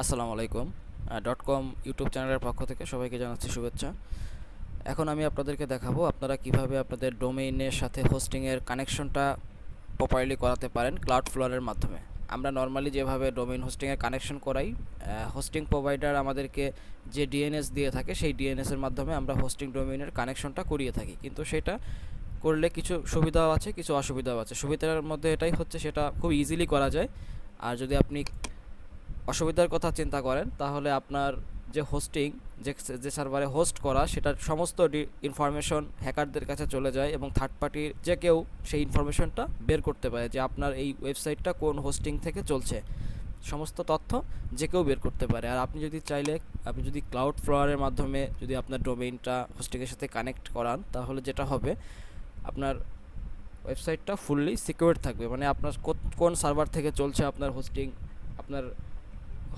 আসসালামু আলাইকুম। .com YouTube চ্যানেলের পক্ষ থেকে সবাইকে জানাচ্ছি শুভেচ্ছা। এখন আমি আপনাদেরকে দেখাবো আপনারা কিভাবে আপনাদের ডোমেইনের সাথে হোস্টিংয়ের কানেকশনটা প্রপারলি করাতে পারেন ক্লাউডফ্লোয়ারের মাধ্যমে। আমরা নর্মালি যেভাবে ডোমেইন হোস্টিংয়ের কানেকশন করাই, হোস্টিং প্রোভাইডার আমাদেরকে যে ডিএনএস দিয়ে থাকে সেই ডিএনএসের মাধ্যমে আমরা হোস্টিং ডোমেইনের কানেকশনটা করিয়ে থাকি, কিন্তু সেটা করলে কিছু সুবিধাও আছে, কিছু অসুবিধাও আছে। সুবিধার মধ্যে এটাই হচ্ছে সেটা খুব ইজিলি করা যায়। আর যদি আপনি অসুবিধার কথা চিন্তা করেন তাহলে আপনার যে হোস্টিং, যে সার্ভারে হোস্ট করা, সেটার সমস্ত ইনফরমেশন হ্যাকারদের কাছে চলে যায় এবং থার্ড পার্টির যে কেউ সেই ইনফরমেশনটা বের করতে পারে যে আপনার এই ওয়েবসাইটটা কোন হোস্টিং থেকে চলছে। সমস্ত তথ্য যে কেউ বের করতে পারে। আর আপনি যদি চাইলে, আপনি যদি ক্লাউডফ্লোয়ারের মাধ্যমে যদি আপনার ডোমেইনটা হোস্টিংয়ের সাথে কানেক্ট করান, তাহলে যেটা হবে আপনার ওয়েবসাইটটা ফুললি সিকিউর থাকবে। মানে আপনার কোন সার্ভার থেকে চলছে আপনার হোস্টিং, আপনার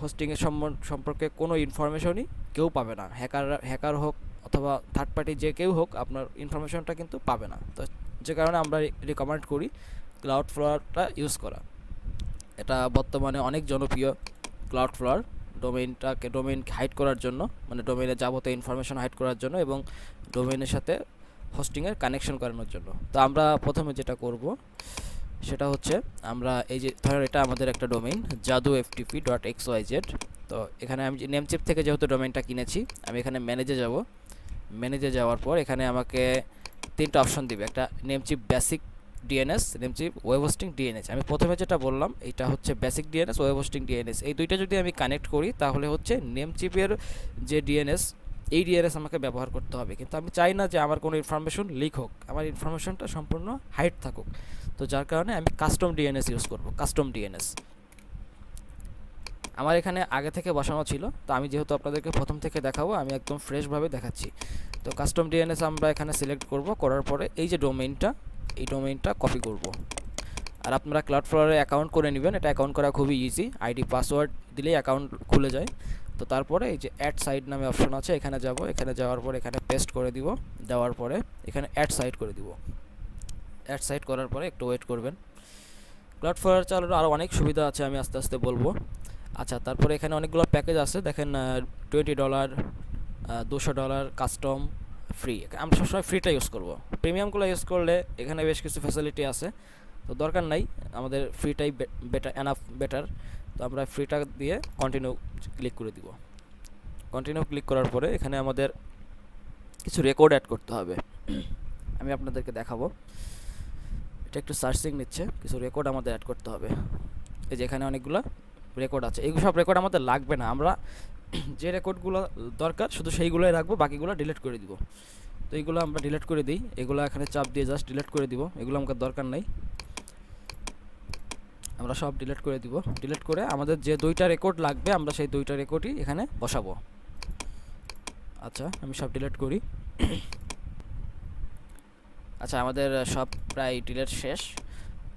হোস্টিংয়ের সম্পর্কে কোনো ইনফরমেশনই কেউ পাবে না। হ্যাকার হোক অথবা থার্ড পার্টি যে কেউ হোক, আপনার ইনফরমেশনটা কিন্তু পাবে না। তো যে কারণে আমরা রিকমেন্ড করি ক্লাউডফ্লোয়ারটা ইউজ করা। এটা বর্তমানে অনেক জনপ্রিয় ক্লাউডফ্লোয়ার, ডোমেইন হাইড করার জন্য, মানে ডোমেইনের যাবতীয় ইনফরমেশন হাইড করার জন্য এবং ডোমেইনের সাথে হোস্টিংয়ের কানেকশন করানোর জন্য। তো আমরা প্রথমে যেটা করব সেটা হচ্ছে, আমরা এই যে ধরেন এটা আমাদের একটা ডোমেইন jadu.ftp.xyz। তো এখানে আমি নেমচিপ থেকে যেহেতু ডোমেইনটা কিনেছি, আমি এখানে ম্যানেজে যাব। ম্যানেজে যাওয়ার পর এখানে আমাকে তিনটা অপশন দিবে, একটা Namecheap basic DNS, Namecheap web hosting DNS. আমি প্রথমে যেটা বললাম এটা হচ্ছে basic DNS, web hosting DNS. এই দুইটা যদি আমি কানেক্ট করি তাহলে হচ্ছে নেমচিপের যে ডিএনএস, এই ডিএনএস আমাকে ব্যবহার করতে হবে। কিন্তু আমি চাই না যে আমার কোনো ইনফরমেশন লিক হোক, আমার ইনফরমেশনটা সম্পূর্ণ হাইড থাকুক। তো যার কারণে আমি কাস্টম ডিএনএস ইউজ করব। কাস্টম ডিএনএস আমার এখানে আগে থেকে বসানো ছিল, তো আমি যেহেতু আপনাদেরকে প্রথম থেকে দেখাবো, আমি একদম ফ্রেশভাবে দেখাচ্ছি। তো কাস্টম ডিএনএস আমরা এখানে সিলেক্ট করব, করার পরে এই যে ডোমেইনটা, এই ডোমেইনটা কপি করব। আর আপনারা ক্লাউডফ্লোয়ারে অ্যাকাউন্ট করে নেবেন, এটা অ্যাকাউন্ট করা খুবই ইজি। আইডি পাসওয়ার্ড দিলেই অ্যাকাউন্ট খুলে যায়। তো তারপরে এই যে অ্যাড সাইট নামে অপশন আছে, এখানে যাব। এখানে যাওয়ার পরে এখানে পেস্ট করে দিব, দেওয়ার পরে এখানে অ্যাড সাইট করে দিব। অ্যাড সাইট করার পরে একটু ওয়েট করবেন। ক্লাউডফ্লোয়ার চালানোর আরও অনেক সুবিধা আছে, আমি আস্তে আস্তে বলবো। আচ্ছা, তারপরে এখানে অনেকগুলো প্যাকেজ আছে, দেখেন $20, $200 কাস্টম, ফ্রি। আমরা সবসময় ফ্রিটা ইউজ করব। প্রিমিয়ামগুলো ইউজ করলে এখানে বেশ কিছু ফ্যাসিলিটি আছে, তো দরকার নাই, আমাদের ফ্রিটাই বেটার। তো আমরা ফ্রিটা দিয়ে কন্টিনিউ ক্লিক করে দিব। কন্টিনিউ ক্লিক করার পরে এখানে আমাদের কিছু রেকর্ড অ্যাড করতে হবে, আমি আপনাদেরকে দেখাবো। এটা একটু সার্চিং নিচ্ছে, কিছু রেকর্ড আমাদের অ্যাড করতে হবে। এই যে এখানে অনেকগুলো রেকর্ড আছে, এইগুলো সব রেকর্ড আমাদের লাগবে না, আমরা যে রেকর্ডগুলো দরকার শুধু সেইগুলোই রাখবো, বাকিগুলো ডিলিট করে দিব। তো এইগুলো আমরা ডিলিট করে দিই, এগুলো এখানে চাপ দিয়ে জাস্ট ডিলিট করে দিব, এগুলো আমাদের দরকার নাই, আমরা সব ডিলিট করে দিব। ডিলিট করে আমাদের যে দুইটা রেকর্ড লাগবে আমরা সেই দুইটা রেকর্ডই এখানে বসাবো। আচ্ছা, আমি সব ডিলিট করি। আচ্ছা, আমাদের সব প্রায় ডিলিট শেষ।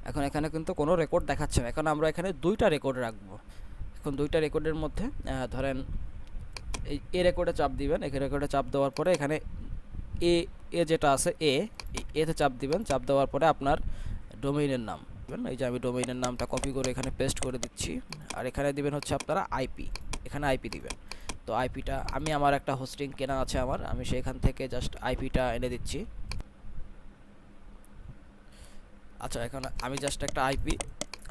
এখন এখানে কিন্তু কোনো রেকর্ড দেখাচ্ছে না, এখন আমরা এখানে দুইটা রেকর্ড রাখবো। এখন দুইটা রেকর্ডের মধ্যে ধরেন এ রেকর্ডে চাপ দিবেন, এ রেকর্ডে চাপ দেওয়ার পরে এখানে এ যেটা আছে এতে চাপ দিবেন। চাপ দেওয়ার পরে আপনার ডোমেইনের নাম, এই যে আমি ডোমেইনের নামটা কপি করে এখানে পেস্ট করে দিচ্ছি। আর এখানে দিবেন হচ্ছে আপনারা আইপি, এখানে আইপি দিবেন। তো আইপিটা আমি, আমার একটা হোস্টিং কেনা আছে আমি সেখান থেকে জাস্ট আইপিটা এনে দিচ্ছি। আচ্ছা, এখন আমি জাস্ট একটা আইপি,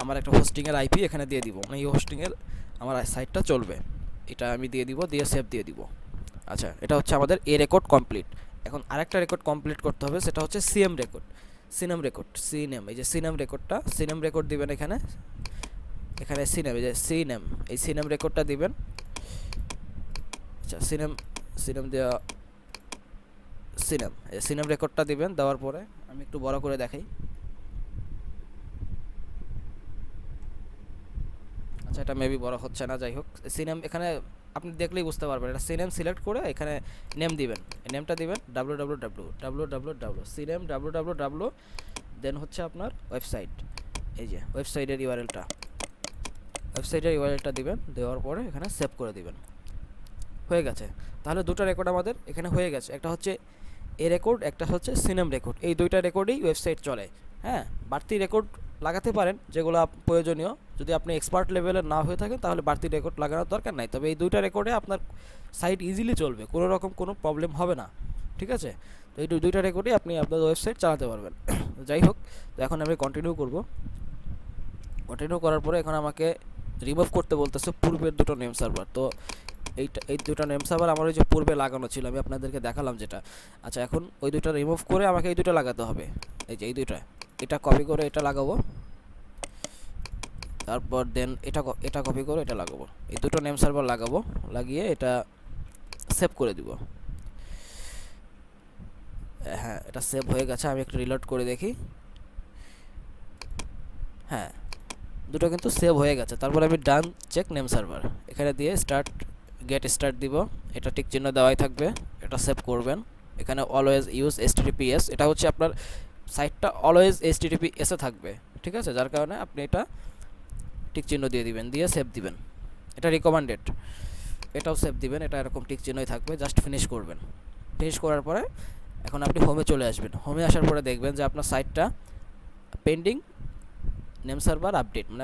আমার একটা হোস্টিংয়ের আইপি এখানে দিয়ে দিব, মানে এই হোস্টিংয়ের আমার সাইটটা চলবে, এটা আমি দিয়ে দিব, দিয়ে সেভ দিয়ে দিব। আচ্ছা, এটা হচ্ছে আমাদের এ রেকর্ড কমপ্লিট। এখন আরেকটা রেকর্ড কমপ্লিট করতে হবে, সেটা হচ্ছে সিএম রেকর্ড, সিনেম। এই যে সিনেম রেকর্ডটা, সিনেম রেকর্ড দিবেন এখানে, সিনেম, এই যে সিনেম, এই সিনেম রেকর্ডটা দিবেন। আচ্ছা, সিনেম দেওয়া, সিনেম রেকর্ডটা দিবেন। দেওয়ার পরে আমি একটু বড় করে দেখাই। আচ্ছা, এটা মেবি বড় হচ্ছে না, যাই হোক। সিনেম এখানে আপনি দেখলেই বুঝতে পারবেন, এটা সিনেম সিলেক্ট করে এখানে নেম দিবেন, নেমটা দিবেন www সিনেম www, দেন হচ্ছে আপনার ওয়েবসাইট, এই যে ওয়েবসাইটের ইউআরএলটা দিবেন। দেওয়ার পরে এখানে সেভ করে দিবেন। হয়ে গেছে। তাহলে দুটো রেকর্ড আমাদের এখানে হয়ে গেছে, একটা হচ্ছে এ রেকর্ড, একটা হচ্ছে সিনেম রেকর্ড। এই দুইটা রেকর্ডেই ওয়েবসাইট চলে। হ্যাঁ, বাড়তি রেকর্ড লাগাতে পারেন যেগুলো প্রয়োজনীয়। যদি আপনি এক্সপার্ট লেভেলের না হয়ে থাকেন তাহলে বাড়তি রেকর্ড লাগানোর দরকার নাই, তবে এই দুইটা রেকর্ডে আপনার সাইট ইজিলি চলবে, কোনো রকম কোনো প্রবলেম হবে না। ঠিক আছে, তো এই দুইটা রেকর্ডে আপনি আপনার ওয়েবসাইট চালাতে পারবেন। যাই হোক, তো এখন আমি কন্টিনিউ করব। কন্টিনিউ করার পরে এখন আমাকে রিমুভ করতে বলতেছে পূর্বের দুটো নেম সার্ভার। তো এই দুটো নেম সার্ভার আমার ওই যে পূর্বে লাগানো ছিল, আমি আপনাদেরকে দেখালাম যেটা। আচ্ছা, এখন ওই দুটো রিমুভ করে আমাকে এই দুটো লাগাতে হবে। এই যে এই দুইটা, এটা কপি করে এটা লাগাবো, তারপর দেন এটা কপি করে এটা লাগাবো, এই দুটো নেম সার্ভার লাগাবো, লাগিয়ে এটা সেভ করে দিব। হ্যাঁ, এটা সেভ হয়ে গেছে। আমি একটু রিলোড করে দেখি। হ্যাঁ, দুটো কিন্তু সেভ হয়ে গেছে। তারপর আমি ডান চেক নেম সার্ভার এখানে দিয়ে গেট স্টার্ট দিব। এটা টিক চিহ্ন দেওয়াই থাকবে, এটা সেভ করবেন। এখানে অলওয়েজ ইউজ HTTPS, এটা হচ্ছে আপনার সাইটটা অলওয়েজ HTTPS এ থাকবে। ঠিক আছে, যার কারণে আপনি এটা টিক চিহ্ন দিয়ে দিবেন, দিয়ে সেভ দিবেন। এটা রিকমেন্ডেড, এটাও সেভ দিবেন, এটা এরকম টিক চিহ্নই থাকবে। জাস্ট ফিনিশ করবেন। ফিনিশ করার পরে এখন আপনি হোমে চলে আসবেন। হোমে আসার পরে দেখবেন যে আপনার সাইটটা পেন্ডিং নেম সার্ভার আপডেট, মানে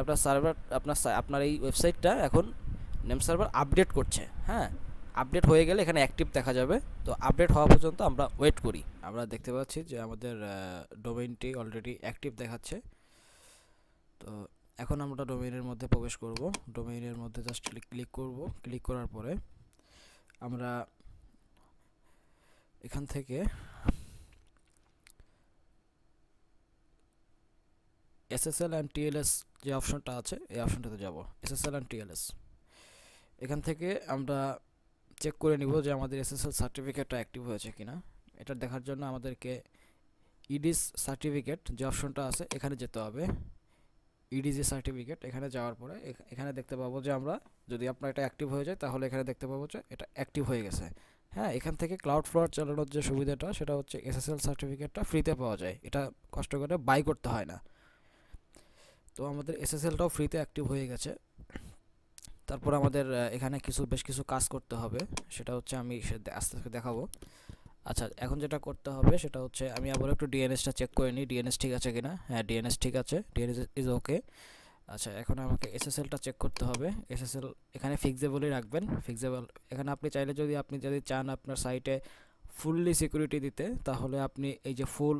আপনার এই ওয়েবসাইটটা এখন নেম সার্ভার আপডেট করছে। হ্যাঁ, আপডেট হয়ে গেলে এখানে অ্যাক্টিভ দেখা যাবে। তো আপডেট হওয়া পর্যন্ত আমরা ওয়েট করি। আমরা দেখতে পাচ্ছি যে আমাদের ডোমেইনটি অলরেডি অ্যাক্টিভ দেখাচ্ছে। তো এখন আমরা ডোমেইনের মধ্যে প্রবেশ করব। ডোমেইনের মধ্যে জাস্ট ক্লিক করব। ক্লিক করার পরে আমরা এখান থেকে SSL অ্যান্ড TLS যে অপশনটা আছে এই অপশনটাতে যাব। SSL অ্যান্ড TLS, এখান থেকে আমরা চেক করে নিব যে আমাদের SSL সার্টিফিকেটটা অ্যাক্টিভ হয়েছে কিনা। এটা দেখার জন্য আমাদেরকে ইডিস সার্টিফিকেট যে অপশনটা আছে এখানে যেতে হবে। ইডিজি সার্টিফিকেট এখানে যাওয়ার পরে এখানে দেখতে পাবো যে আমরা, যদি আপনার এটা অ্যাক্টিভ হয়ে যায় তাহলে এখানে দেখতে পাবো যে এটা অ্যাক্টিভ হয়ে গেছে। হ্যাঁ, এখান থেকে cloudflare চালানোর যে সুবিধাটা সেটা হচ্ছে SSL সার্টিফিকেটটা ফ্রিতে পাওয়া যায়, এটা কষ্ট করে বাই করতে হয় না। তো আমাদের SSLটাও ফ্রিতে অ্যাক্টিভ হয়ে গেছে। তারপর আমাদের এখানে বেশ কিছু কাজ করতে হবে, সেটা হচ্ছে আমি আস্তে আস্তে দেখাবো। আচ্ছা, এখন যেটা করতে হবে সেটা হচ্ছে আমি আবার একটু ডিএনএসটা চেক করে নিই, ডিএনএস ঠিক আছে কিনা। হ্যাঁ, ডিএনএস ঠিক আছে, ডিএনএস ইজ ওকে। আচ্ছা, এখন আমাকে SSLটা চেক করতে হবে। SSL এখানে ফিক্সেবলই রাখবেন, ফিক্সেবল। এখানে আপনি যদি চান আপনার সাইটে ফুললি সিকিউরিটি দিতে, তাহলে আপনি এই যে ফুল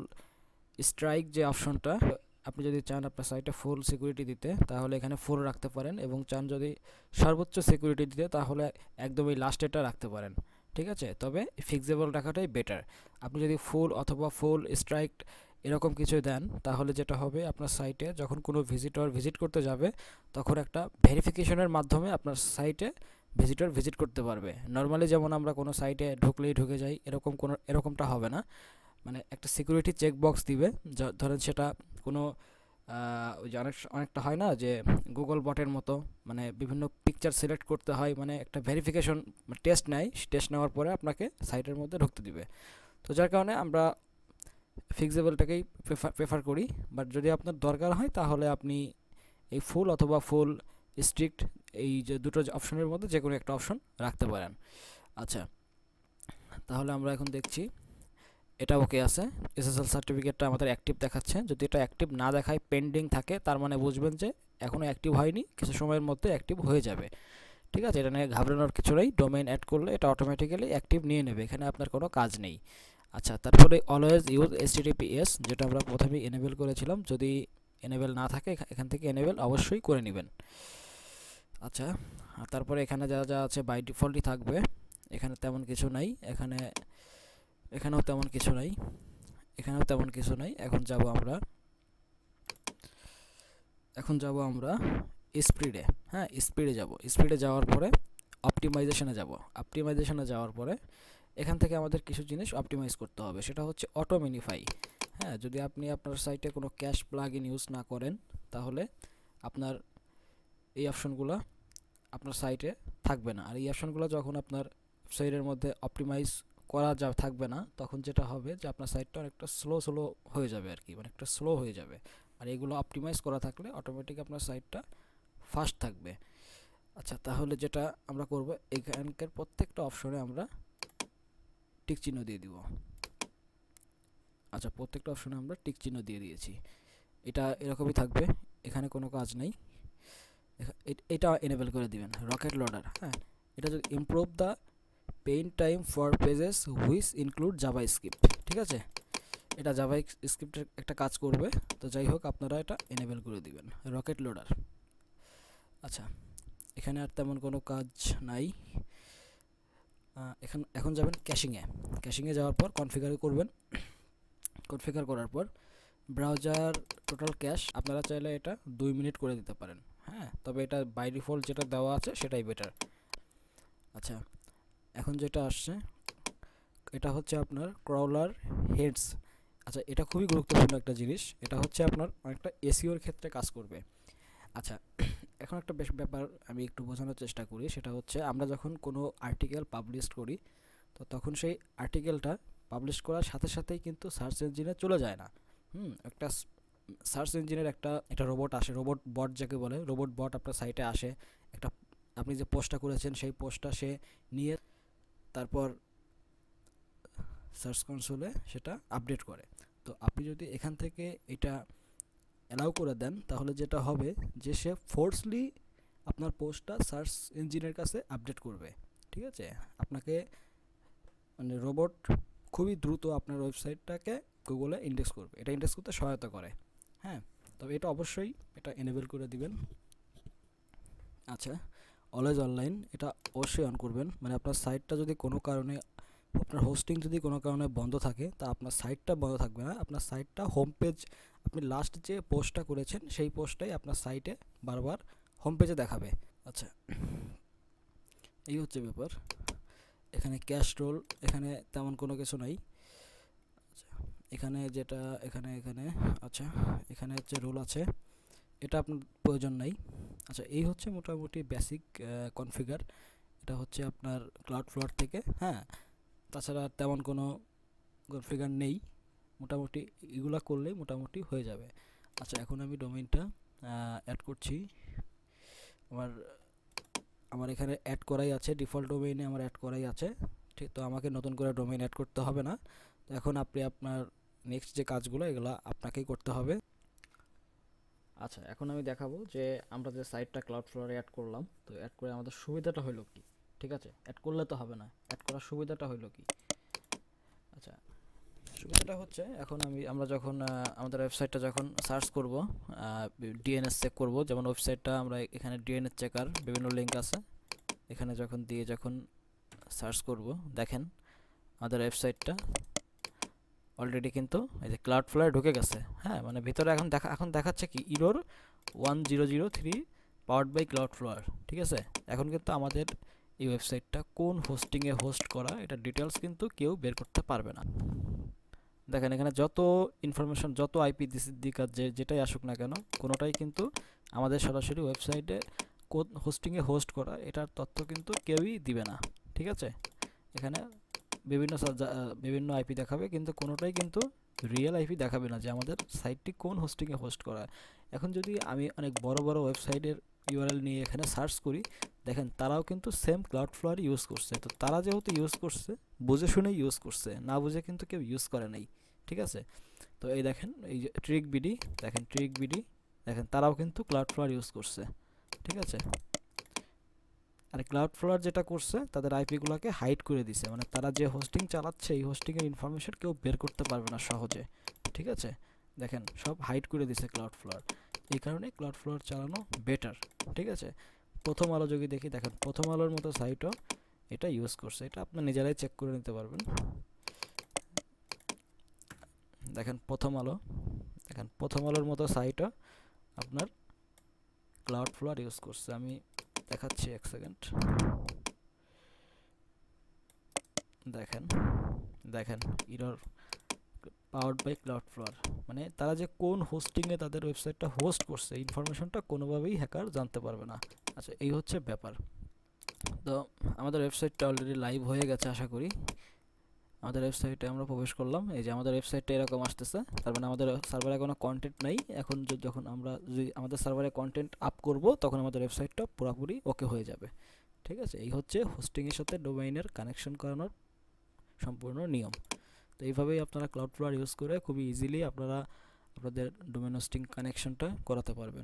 স্ট্রাইক যে অপশনটা, আপনি যদি চান আপনার সাইটে ফুল সিকিউরিটি দিতে তাহলে এখানে ফুল রাখতে পারেন, এবং চান যদি সর্বোচ্চ সিকিউরিটি দিতে তাহলে একদমই লাস্টেরটা রাখতে পারেন। ঠিক আছে, তবে ফিক্সেবল রাখাটাই বেটার। আপনি যদি ফুল অথবা ফুল স্ট্রাইক এরকম কিছু দেন তাহলে যেটা হবে, আপনার সাইটে যখন কোনো ভিজিটর ভিজিট করতে যাবে তখন একটা ভেরিফিকেশনের মাধ্যমে আপনার সাইটে ভিজিটর ভিজিট করতে পারবে। নর্মালি যেমন আমরা কোনো সাইটে ঢুকলেই ঢুকে যাই, এরকমটা হবে না। মানে একটা সিকিউরিটি চেক বক্স দিবে, ধরেন সেটা কোনো ওই যে অনেকটা হয় না যে গুগল বটের মতো, মানে বিভিন্ন পিকচার সিলেক্ট করতে হয়, মানে একটা ভেরিফিকেশন টেস্ট নেয়, টেস্ট নেওয়ার পরে আপনাকে সাইটের মধ্যে ঢুকতে দিবে। তো যার কারণে আমরা ফিক্সেবলটাকেই প্রেফার করি। বাট যদি আপনার দরকার হয় তাহলে আপনি এই ফুল অথবা ফুল স্ট্রিক্ট, এই যে দুটো অপশনের মধ্যে যে কোনো একটা অপশন রাখতে পারেন। আচ্ছা, তাহলে আমরা এখন দেখছি এটা ওকে আছে। SSL সার্টিফিকেটটা আমাদের অ্যাক্টিভ দেখাচ্ছে। যদি এটা অ্যাক্টিভ না দেখায়, পেন্ডিং থাকে, তার মানে বুঝবেন যে এখনও অ্যাক্টিভ হয়নি, কিছু সময়ের মধ্যে অ্যাক্টিভ হয়ে যাবে। ঠিক আছে, এটা নিয়ে ঘাবড়ানোর কিছু নেই। ডোমেইন অ্যাড করলে এটা অটোমেটিক্যালি অ্যাক্টিভ নিয়ে নেবে, এখানে আপনার কোনো কাজ নেই। আচ্ছা, তারপরে অলওয়েজ ইউজ HTTPS, যেটা আমরা প্রথমেই এনেবল করেছিলাম, যদি এনেবল না থাকে এখান থেকে এনেবল অবশ্যই করে নেবেন। আচ্ছা, তারপরে এখানে যা যা আছে বাই ডিফল্টই থাকবে, এখানে তেমন কিছু নাই। এখানেও তেমন কিছু নাই, এখানেও তেমন কিছু নাই। এখন যাব আমরা স্পিডে। হ্যাঁ, স্পিডে যাব। স্পিডে যাওয়ার পরে অপটিমাইজেশনে যাব। অপটিমাইজেশনে যাওয়ার পরে এখান থেকে আমাদের কিছু জিনিস অপটিমাইজ করতে হবে, সেটা হচ্ছে অটো মিনিফাই। হ্যাঁ, যদি আপনি আপনার সাইটে কোনো ক্যাশ প্লাগইন ইউজ না করেন তাহলে আপনার এই অপশনগুলো আপনার সাইটে থাকবে না। আর এই অপশনগুলো যখন আপনার সাইটের মধ্যে অপটিমাইজ করা থাকবে না, তখন যেটা হবে যে আপনার সাইটটা অনেকটা স্লো হয়ে যাবে আর কি, অনেকটা স্লো হয়ে যাবে। আর এগুলো অপটিমাইজ করা থাকলে অটোমেটিক আপনার সাইটটা ফাস্ট থাকবে। আচ্ছা, তাহলে যেটা আমরা করব, এখানকার প্রত্যেকটা অপশনে আমরা টিক চিহ্ন দিয়ে দিব। আচ্ছা, প্রত্যেকটা অপশনে আমরা টিক চিহ্ন দিয়ে দিয়েছি। এটা এরকমই থাকবে, এখানে কোনো কাজ নেই। এটা এনেবল করে দিবেন রকেট লোডার। হ্যাঁ, এটা যদি improve the pain time for pages which include Java script, ঠিক আছে, এটা জাভা স্ক্রিপ্টের একটা কাজ করবে। তো যাই হোক, আপনারা এটা এনেবল করে দিবেন রকেট লোডার। আচ্ছা, এখানে আর তেমন কোনো কাজ নাই। এখন যাবেন ক্যাশিংয়ে। ক্যাশিংয়ে যাওয়ার পর কনফিগার করবেন। কনফিগার করার পর ব্রাউজার টোটাল ক্যাশ আপনারা চাইলে এটা 2 মিনিট করে দিতে পারেন। হ্যাঁ, তবে এটা বাই ডিফল্ট যেটা দেওয়া আছে সেটাই বেটার। আচ্ছা, এখন যেটা আসছে এটা হচ্ছে আপনার ক্রাউলার হেডস। আচ্ছা, এটা খুবই গুরুত্বপূর্ণ একটা জিনিস, এটা হচ্ছে আপনার অনেকটা এসইওর ক্ষেত্রে কাজ করবে। আচ্ছা, এখন একটা বেশ ব্যাপার আমি একটু বোঝানোর চেষ্টা করি, সেটা হচ্ছে আমরা যখন কোনো আর্টিকেল পাবলিশ করি, তো তখন সেই আর্টিকেলটা পাবলিশ করার সাথে সাথেই কিন্তু সার্চ ইঞ্জিনে চলে যায় না। একটা সার্চ ইঞ্জিনের একটা একটা রোবট আসে, রোবট বট যাকে বলে, রোবট বট আপনার সাইটে আসে, একটা আপনি যে পোস্টটা করেছেন সেই পোস্টটা সে নিয়ে তারপর সার্চ কনসোলে সেটা আপডেট করে। তো আপনি যদি এখান থেকে এটা অ্যালাউ করে দেন, তাহলে যেটা হবে যে সে ফোর্সলি আপনার পোস্টটা সার্চ ইঞ্জিনের কাছে আপডেট করবে। ঠিক আছে, আপনাকে মানে রোবট খুবই দ্রুত আপনার ওয়েবসাইটটাকে গুগলে ইন্ডেক্স করবে, এটা ইন্ডেক্স করতে সহায়তা করে। হ্যাঁ, তবে এটা অবশ্যই এটা এনেবল করে দিবেন। আচ্ছা, অলওয়েজ অনলাইন এটা অবশ্যই অন করবেন। মানে আপনার সাইটটা যদি কোনো কারণে, আপনার হোস্টিং যদি কোনো কারণে বন্ধ থাকে, তা আপনার সাইটটা বন্ধ থাকবে না, আপনার সাইটটা হোম পেজ, আপনি লাস্ট যে পোস্টটা করেছেন সেই পোস্টটাই আপনার সাইটে বারবার হোম পেজে দেখাবে। আচ্ছা, এই হচ্ছে ব্যাপার। এখানে ক্যাশ রোল, এখানে তেমন কোনো কিছু নাই। আচ্ছা, এখানে যেটা এখানে এখানে আচ্ছা, এখানে হচ্ছে রোল আছে, এটা আপনার প্রয়োজন নাই। আচ্ছা, এই হচ্ছে মোটামুটি বেসিক কনফিগার। এটা হচ্ছে আপনার ক্লাউডফ্লোয়ার থেকে। হ্যাঁ, তাছাড়া তেমন কোনো কনফিগার নেই, মোটামুটি এগুলা করলেই মোটামুটি হয়ে যাবে। আচ্ছা, এখন আমি ডোমেইনটা অ্যাড করছি। আমার আমার এখানে অ্যাড করাই আছে, ডিফল্ট ডোমেইনে আমার অ্যাড করাই আছে। ঠিক, তো আমাকে নতুন করে ডোমেইন অ্যাড করতে হবে না। তো এখন আপনি আপনার নেক্সট যে কাজগুলো এগুলো আপনাকেই করতে হবে। আচ্ছা, এখন আমি দেখাবো যে আমরা যে সাইটটা ক্লাউডফ্লোরে অ্যাড করলাম, তো অ্যাড করে আমাদের সুবিধাটা হলো কি। ঠিক আছে, অ্যাড করলে তো হবে না, অ্যাড করার সুবিধাটা হলো কি। আচ্ছা, সুবিধাটা হচ্ছে এখন আমরা যখন আমাদের ওয়েবসাইটটা যখন সার্চ করব, ডিএনএস চেক করব, যেমন ওয়েবসাইটটা আমরা এখানে ডিএনএস চেকার বিভিন্ন লিঙ্ক আছে, এখানে যখন দিয়ে যখন সার্চ করব, দেখেন আমাদের ওয়েবসাইটটা অলরেডি কিন্তু এই যে ক্লাউডফ্লায়ার ঢুকে গেছে। হ্যাঁ, মানে ভিতরে এখন দেখাচ্ছে কি ইরোর 1003 পাওয়ার্ড বাই ক্লাউডফ্লায়ার। ঠিক আছে, এখন কিন্তু আমাদের এই ওয়েবসাইটটা কোন হোস্টিংয়ে হোস্ট করা এটা ডিটেলস কিন্তু কেউ বের করতে পারবে না। দেখেন এখানে যত ইনফরমেশন, যত আইপি দিক যেটাই আসুক না কেন, কোনোটাই কিন্তু আমাদের সরাসরি ওয়েবসাইটে কোন হোস্টিংয়ে হোস্ট করা এটার তথ্য কিন্তু কেউই দিবে না। ঠিক আছে, এখানে বিভিন্ন বিভিন্ন আইপি দেখাবে, কিন্তু কোনোটাই কিন্তু রিয়েল আইপি দেখাবে না যে আমাদের সাইটটি কোন হোস্টিংয়ে হোস্ট করা। এখন যদি আমি অনেক বড় বড় ওয়েবসাইটের ইউআরএল নিয়ে এখানে সার্চ করি, দেখেন তারাও কিন্তু সেম ক্লাউডফ্লাওয়ার ইউজ করছে। তো তারা যেহেতু ইউজ করছে, বুঝে শুনেই ইউজ করছে, না বুঝে কিন্তু কেউ ইউজ করে নাই। ঠিক আছে, তো এই দেখেন এই যে ট্রিক বিডি, দেখেন ট্রিক বিডি, দেখেন তারাও কিন্তু ক্লাউডফ্লাওয়ার ইউজ করছে। ঠিক আছে, আর ক্লাউডফ্লাওয়ার যেটা করছে তাদের আইপিগুলোকে হাইড করে দিছে, মানে তারা যে হোস্টিং চালাচ্ছে এই হোস্টিংয়ের ইনফরমেশন কেউ বের করতে পারবে না সহজে। ঠিক আছে, দেখেন সব হাইড করে দিছে ক্লাউডফ্লাওয়ার, এই কারণে ক্লাউডফ্লাওয়ার চালানো বেটার। ঠিক আছে, প্রথম আলো যদি দেখি, দেখেন প্রথম আলোর মতো সাইটও এটা ইউজ করছে, এটা আপনি নিজেরাই চেক করে নিতে পারবেন। দেখেন প্রথম আলো, দেখেন প্রথম আলোর মতো সাইটও আপনার ক্লাউডফ্লাওয়ার ইউজ করছে। আমি দেখাচ্ছি এক সেকেন্ড, দেখেন দেখেন ইরর পাওয়ার্ড বাই ক্লাউডফ্লাওয়ার, মানে তারা যে কোন হোস্টিংয়ে তাদের ওয়েবসাইটটা হোস্ট করছে ইনফরমেশনটা কোনোভাবেই হ্যাকার জানতে পারবে না। আচ্ছা, এই হচ্ছে ব্যাপার। তো আমাদের ওয়েবসাইটটা অলরেডি লাইভ হয়ে গেছে আশা করি। আমাদের ওয়েবসাইটে আমরা প্রবেশ করলাম, এই যে আমাদের ওয়েবসাইটটা এরকম আসতেছে, তার মানে আমাদের সার্ভারে কোনো কন্টেন্ট নাই। এখন যখন আমরা যদি আমাদের সার্ভারে কন্টেন্ট আপ করব, তখন আমাদের ওয়েবসাইটটা পুরোপুরি ওকে হয়ে যাবে। ঠিক আছে, এই হচ্ছে হোস্টিংয়ের সাথে ডোমেইনের কানেকশন করানোর সম্পূর্ণ নিয়ম। তো এইভাবেই আপনারা ক্লাউডফ্লাওয়ার ইউজ করে খুবই ইজিলি আপনারা আপনাদের ডোমেন হোস্টিং কানেকশনটা করাতে পারবেন।